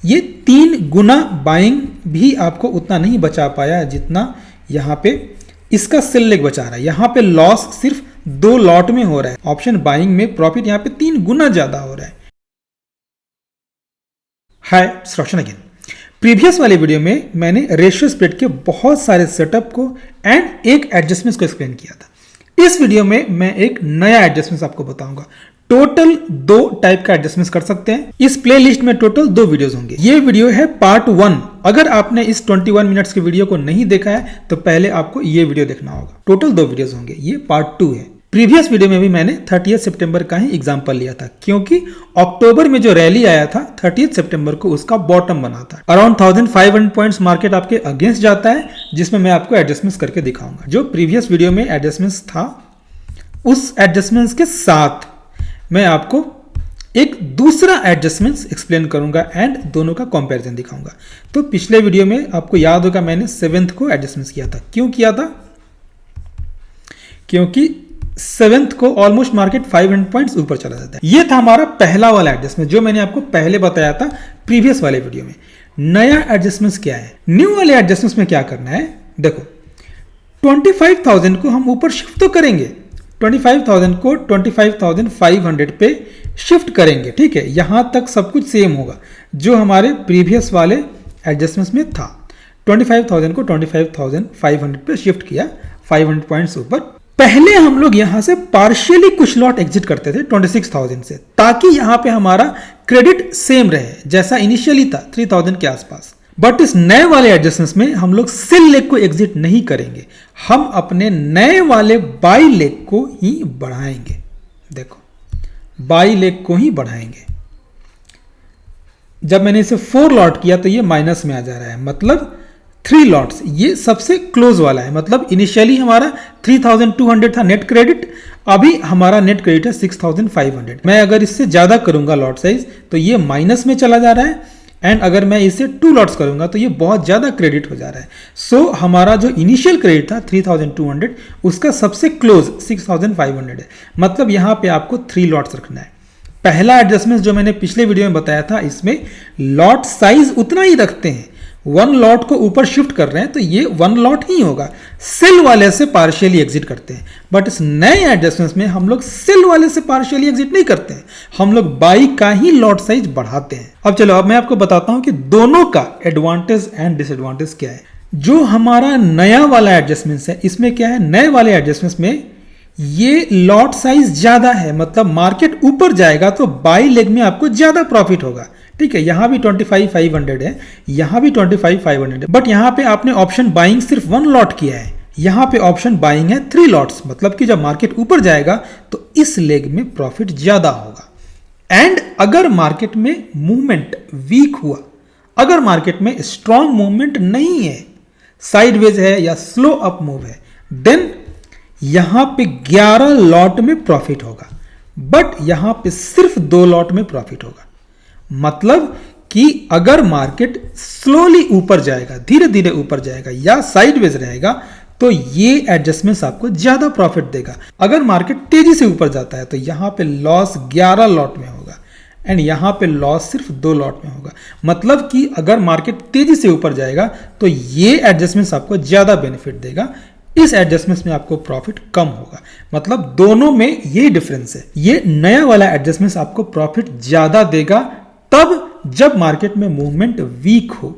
ये 3 गुना बाइंग भी आपको उतना नहीं बचा पाया जितना यहाँ पे इसका सेल लेग बचा रहा है। यहाँ पे लॉस सिर्फ 2 लॉट में हो रहा है, ऑप्शन बाइंग में प्रॉफिट यहाँ पे 3 गुना ज्यादा हो रहा है। हाय, इंस्ट्रक्शन अगेन। प्रीवियस वाले वीडियो में मैंने रेशियो स्प्रेड के बहुत सारे सेटअप को एंड एक एडजस्टमेंट को एक्सप्लेन किया था। इस वीडियो में मैं एक नया एडजस्टमेंट आपको बताऊंगा। टोटल 2 टाइप का एडजस्टमेंट कर सकते हैं। इस प्लेलिस्ट में टोटल 2 वीडियोस होंगे। ये वीडियो है पार्ट 1। अगर आपने इस 21 मिनट्स के वीडियो को नहीं देखा है तो पहले आपको ये वीडियो देखना होगा। टोटल 2 वीडियोस होंगे, ये पार्ट 2 है। प्रीवियस वीडियो में भी मैंने 30 सितंबर का ही एग्जांपल लिया था, क्योंकि अक्टूबर में जो रैली आया था 30 सितंबर को उसका बॉटम बना था। अराउंड 1500 पॉइंट्स मार्केट आपके अगेंस्ट जाता है, जिसमें मैं आपको एडजस्टमेंट्स करके दिखाऊंगा। जो प्रीवियस वीडियो में एडजस्टमेंट्स था, उस एडजस्टमेंट्स के साथ मैं आपको एक दूसरा एडजस्टमेंट्स एक्सप्लेन करूंगा एंड दोनों का कंपैरिजन दिखाऊंगा। तो पिछले वीडियो में आपको याद होगा मैंने 7th को एडजस्टमेंट्स किया था। क्यों किया था? क्योंकि 7th को ऑलमोस्ट मार्केट 500 पॉइंट्स ऊपर चला जाता है। यह था हमारा पहला वाला एडजस्टमेंट जो मैंने आपको पहले बताया था प्रीवियस वाले वीडियो में। नया एडजस्टमेंट्स क्या है? न्यू वाले एडजस्टमेंट्स में क्या करना है? देखो, 25,000 को हम ऊपर शिफ्ट तो करेंगे, 25,000 को 25,500 पे शिफ्ट करेंगे। ठीक है, यहां तक सब कुछ सेम होगा जो हमारे प्रीवियस वाले एडजस्टमेंट्स में था। 25,000 को 25,500 पे शिफ्ट किया, 500 पॉइंट्स ऊपर। पहले हम लोग यहां से पार्शियली कुछ लॉट एग्जिट करते थे 26,000 से, ताकि यहां पे हमारा क्रेडिट सेम रहे जैसा इनिशियली था 3,000 के आसपास। बट इस नए वाले एडजस्टमेंट्स में हम लोग सेल लेग को एग्जिट नहीं करेंगे, हम अपने नए वाले बाई लेग को ही बढ़ाएंगे। देखो, बाई लेग को ही बढ़ाएंगे। जब मैंने इसे 4 लॉट किया तो ये माइनस में आ जा रहा है, मतलब 3 लॉट्स। ये सबसे क्लोज वाला है, मतलब इनिशियली हमारा 3,200 था नेट क्रेडिट, अभी हमारा नेट क्रेडिट है 6,500। मैं अगर इससे ज्यादा करूंगा लॉट साइज तो ये माइनस में चला जा रहा है, एंड अगर मैं इसे 2 लॉट्स करूंगा तो ये बहुत ज्यादा क्रेडिट हो जा रहा है। सो हमारा जो इनिशियल क्रेडिट था 3,200, उसका सबसे क्लोज 6,500 है, मतलब यहां पे आपको 3 लॉट्स रखना है। पहला एडजस्टमेंट जो मैंने पिछले वीडियो में बताया था, इसमें लॉट साइज उतना ही रखते हैं। 1 लॉट को ऊपर शिफ्ट कर रहे हैं तो ये 1 लॉट ही होगा। सेल वाले से पार्शियली एग्जिट करते हैं, बट इस नए एडजस्टमेंट में हम लोग सेल वाले से पार्शियली एग्जिट नहीं करते हैं, हम लोग बाई का ही लॉट साइज बढ़ाते हैं। अब चलो, अब मैं आपको बताता हूं कि दोनों का एडवांटेज एंड डिसएडवांटेज क्या है। जो हमारा नया वाला एडजस्टमेंट है, इसमें क्या है? नए वाले एडजस्टमेंट में ये लॉट साइज ज्यादा है, मतलब मार्केट ऊपर जाएगा तो बाई लेग में आपको ज्यादा प्रॉफिट होगा। ठीक है, यहां भी 25,500 है, यहां भी 25,500 है, बट यहां पे आपने ऑप्शन बाइंग सिर्फ 1 लॉट किया है, यहां पे ऑप्शन बाइंग है 3 लॉट्स, मतलब कि जब मार्केट ऊपर जाएगा तो इस लेग में प्रॉफिट ज्यादा होगा। एंड अगर मार्केट में मूवमेंट वीक हुआ, अगर मार्केट में स्ट्रॉन्ग मूवमेंट नहीं है, साइडवेज है या स्लो अप मूव है, देन यहां पे 11 लॉट में प्रॉफिट होगा, बट यहां पे सिर्फ 2 लॉट में प्रॉफिट होगा। मतलब कि अगर मार्केट स्लोली ऊपर जाएगा, धीरे धीरे ऊपर जाएगा या साइडवेज रहेगा, तो ये एडजस्टमेंट्स आपको ज्यादा प्रॉफिट देगा। अगर मार्केट तेजी से ऊपर जाता है तो यहां पे लॉस 11 लॉट में होगा एंड यहां पे लॉस सिर्फ 2 लॉट में होगा। मतलब कि अगर मार्केट तेजी से ऊपर जाएगा तो ये एडजस्टमेंट्स आपको ज्यादा बेनिफिट देगा, इस एडजस्टमेंट्स में आपको प्रॉफिट कम होगा। मतलब दोनों में ये डिफरेंस है। ये नया वाला एडजस्टमेंट्स आपको प्रॉफिट ज्यादा देगा तब जब मार्केट में मूवमेंट वीक हो।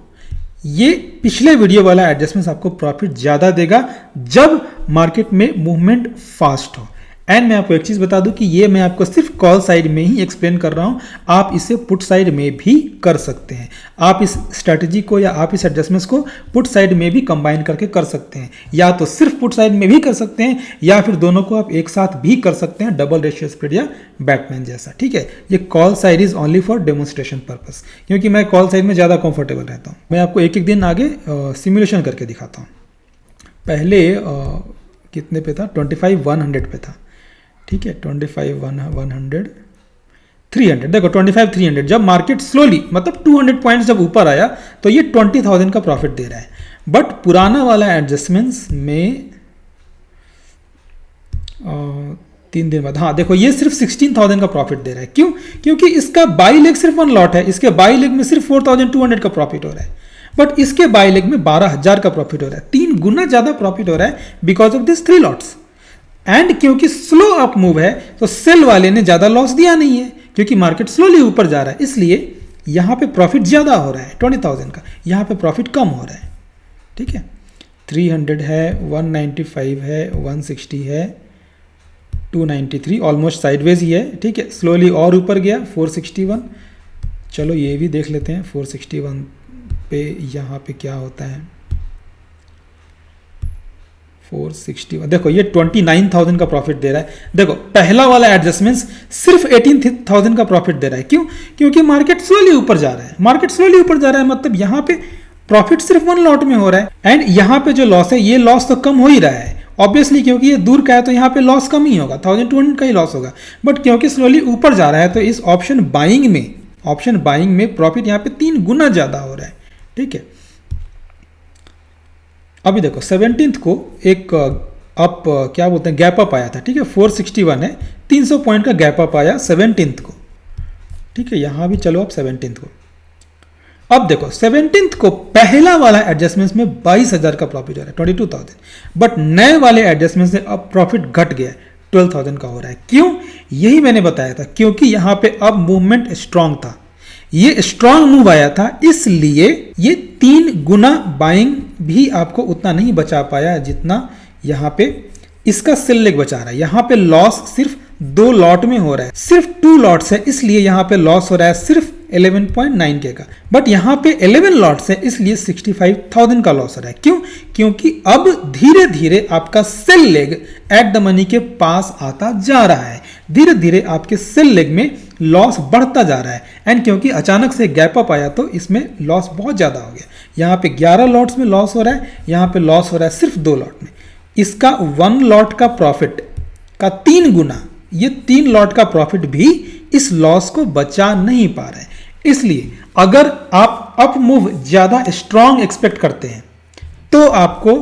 ये पिछले वीडियो वाला एडजस्टमेंट आपको प्रॉफिट ज्यादा देगा जब मार्केट में मूवमेंट फास्ट हो। एंड मैं आपको एक चीज बता दूं कि ये मैं आपको सिर्फ कॉल साइड में ही एक्सप्लेन कर रहा हूं, आप इसे पुट साइड में भी कर सकते हैं। आप इस स्ट्रेटजी को या आप इस एडजस्टमेंट्स को पुट साइड में भी कंबाइन करके कर सकते हैं, या तो सिर्फ पुट साइड में भी कर सकते हैं या फिर दोनों को आप एक साथ भी कर सकते हैं, डबल रेशियो स्प्रेड या बैटमैन जैसा। ठीक है, ये call side is only for demonstration purpose, क्योंकि मैं कॉल साइड में ज्यादा कंफर्टेबल रहता हूँ। मैं आपको एक एक दिन आगे सिमुलेशन करके दिखाता हूँ। पहले कितने पे था? 25,100 पे था। ठीक है, 25,100 300। देखो 25,300 जब मार्केट स्लोली मतलब 200 पॉइंट्स जब ऊपर आया तो ये 20,000 का प्रॉफिट दे रहा है। बट पुराना वाला एडजस्टमेंट्स में 3 दिन बाद, हाँ देखो ये सिर्फ 16,000 का प्रॉफिट दे रहा है। क्यों? क्योंकि इसका बाई लेग सिर्फ 1 लॉट है, इसके बाई लेग में सिर्फ 4,200 का प्रॉफिट हो रहा है, बट इसके बाई लेग में 12,000 का प्रॉफिट हो रहा है, 3 गुना ज्यादा प्रॉफिट हो रहा है because of this 3 lots. And क्योंकि स्लो अप मूव है तो सेल वाले ने ज्यादा लॉस दिया नहीं है, क्योंकि मार्केट स्लोली ऊपर जा रहा है, इसलिए यहां पे प्रॉफिट ज्यादा हो रहा है 20,000 का, यहां पे प्रॉफिट कम हो रहा है। ठीक है, 300 है, 195 है, 160 है, 293 ऑलमोस्ट साइडवेज ही है। ठीक है, स्लोली और ऊपर गया 461। चलो ये भी देख लेते हैं 461 पे यहाँ पे क्या होता है। 461 देखो ये 29,000 का प्रॉफिट दे रहा है। देखो पहला वाला एडजस्टमेंट सिर्फ 18,000 का प्रॉफिट दे रहा है। क्यों? क्योंकि मार्केट स्लोली ऊपर जा रहा है, मार्केट स्लोली ऊपर जा रहा है, मतलब यहाँ पे प्रॉफिट सिर्फ 1 लॉट में हो रहा है। एंड यहाँ पे जो लॉस है ये लॉस तो कम हो ही रहा है ऑब्वियसली, क्योंकि ये दूर का है तो यहाँ पे लॉस कम ही होगा, 1,200 का ही लॉस होगा। बट क्योंकि स्लोली ऊपर जा रहा है तो इस ऑप्शन बाइंग में प्रॉफिट यहाँ पे 3 गुना ज्यादा हो रहा है। ठीक है, अभी देखो 17th को एक अप क्या बोलते हैं गैप अप आया था। ठीक है, 461 है, 300 पॉइंट का गैप अप आया 17th को। ठीक है, यहां भी चलो अब 17th को। अब देखो 17th को पहला वाला एडजस्टमेंट में 22,000 का प्रॉफिट हो रहा है, 22,000, बट नए वाले एडजस्टमेंट से अब प्रॉफिट घट गया 12,000 का हो रहा है। क्यों? यही मैंने बताया था, क्योंकि यहां पे अब मूवमेंट स्ट्रांग था, ये स्ट्रांग मूव आया था, इसलिए ये 3 गुना बाइंग भी आपको उतना नहीं बचा पाया जितना यहां पे इसका सेल लेग बचा रहा है। यहां पे लॉस सिर्फ 2 लॉट में हो रहा है, सिर्फ 2 लॉट्स है, इसलिए यहां पे लॉस हो रहा है सिर्फ 11.9K का, बट यहां पे 11 लॉट्स है, इसलिए 65,000 का लॉस हो रहा है। क्यों? क्योंकि अब धीरे धीरे आपका sell leg at the money के पास आता जा रहा है, धीरे धीरे आपके सेल लेग में लॉस बढ़ता जा रहा है। एंड क्योंकि अचानक से गैप अप आया तो इसमें लॉस बहुत ज्यादा हो गया, यहाँ पे 11 लॉट्स में लॉस हो रहा है, यहाँ पे लॉस हो रहा है सिर्फ 2 लॉट में। इसका 1 लॉट का प्रॉफिट का 3 गुना, ये 3 लॉट का प्रॉफिट भी इस लॉस को बचा नहीं पा रहा है। इसलिए अगर आप अप मूव ज्यादा स्ट्रांग एक्सपेक्ट करते हैं तो आपको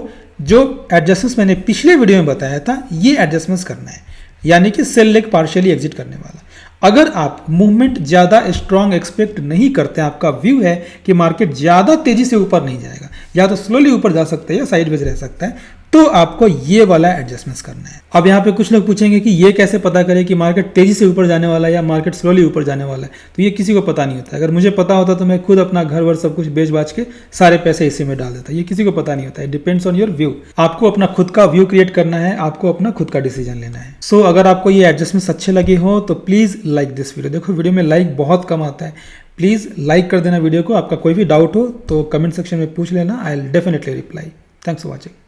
जो एडजस्टमेंट्स मैंने पिछले वीडियो में बताया था ये एडजस्टमेंट्स करना है, यानी कि सेल लेग पार्शियली एग्जिट करने वाला। अगर आप मूवमेंट ज्यादा स्ट्रांग एक्सपेक्ट नहीं करते हैं, आपका व्यू है कि मार्केट ज्यादा तेजी से ऊपर नहीं जाएगा, या तो स्लोली ऊपर जा सकता है या साइडवेज रह सकता है, तो आपको ये वाला एडजस्टमेंट्स करना है। अब यहाँ पे कुछ लोग पूछेंगे कि ये कैसे पता करें कि मार्केट तेजी से ऊपर जाने वाला है या मार्केट स्लोली ऊपर जाने वाला है, तो ये किसी को पता नहीं होता। अगर मुझे पता होता तो मैं खुद अपना घर वर सब कुछ बेच बाच के सारे पैसे इसी में डाल देता। ये किसी को पता नहीं होता है, डिपेंड्स ऑन योर व्यू। आपको अपना खुद का व्यू क्रिएट करना है, आपको अपना खुद का डिसीजन लेना है। सो अगर आपको ये एडजस्टमेंट्स अच्छे लगे हो तो प्लीज लाइक दिस वीडियो। देखो वीडियो में लाइक बहुत कम आता है, प्लीज लाइक कर देना वीडियो को। आपका कोई भी डाउट हो तो कमेंट सेक्शन में पूछ लेना, I will definitely reply. Thanks for watching.